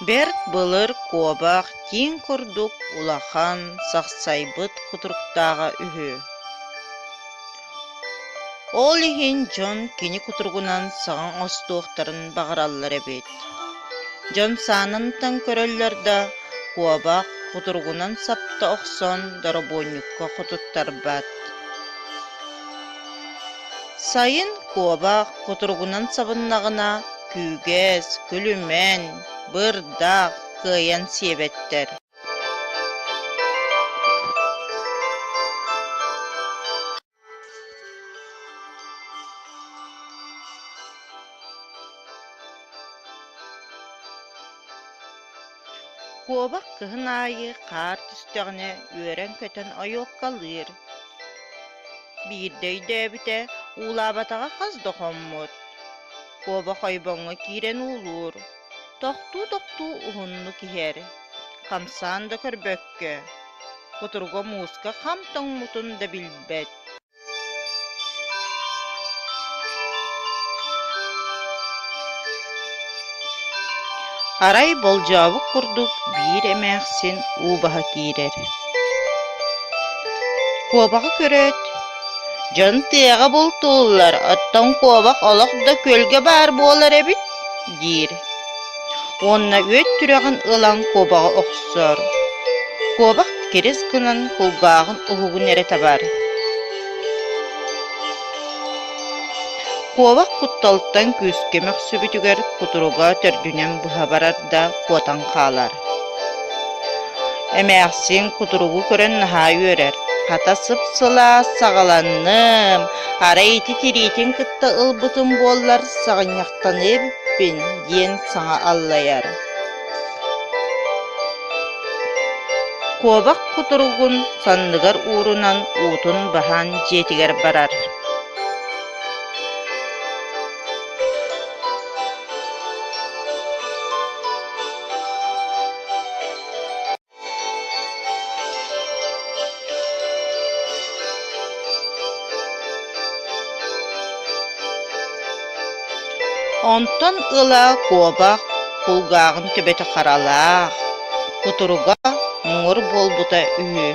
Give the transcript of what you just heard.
Берт былыр куобақ тиң курдук улахан сақсайбыт кутуруктаға үһү. Ол иһин дьон кини кутургунан саҕаҥ остуохтарын бағараллар эбит. Дьон саанынтан көрөллөрдө куобақ кутургунан сапта охсон доробуонньукка хотуттарбат. Сайын куобақ кутургунан сабыннағына күүгэс, күлүмэн, бырдаах кыайан сиэбэттэр. Куобақ кыһын аайы хаар түстөҕүнэ үөрэн көтөн ойуоккалыыр. Биирдэй дөбүтэ уулаабатаҕа хас дохоммут. Куобақ ойбоҥҥо киирэн уулуур. Тохтуу уһунну киһэр. Хамсаан да көрбөккө. Кутурго мууска хам тоҥмутун да билбэт. Арай болжаабык курдук биир эмээхсин уубаһа киирэр. Куобаҕа көрөөт. Дьон тыаҕа бултууллар, оттон куобақ олох да көлгэ баар буолар эбит, диир. Уонна үөт түрэҕин ылан куобаҕа охсор. Куобақ кирис гынан кулгааҕын уһугун эрэ табар. Куобақ кутталыттан күүскемэх сүбүтүгэр кутуруга төрдүнэн быһа барар да куотан хаалар. Эмээхсин кутуругу көрөн наһаа үөрэр. Хата сып-сылаа саҕаланным, арай ити тириитин кытта ылбытым буоллар саҕыньахтан эбиппин диэн саҥа аллайар. Куобақ кутуругун санныгар уурунан уутун баһаан дьиэтигэр барар. Онтон ыла куобақ кулгааҕын төбөтө харалаах, кутуруга муҥур буолбута үһү.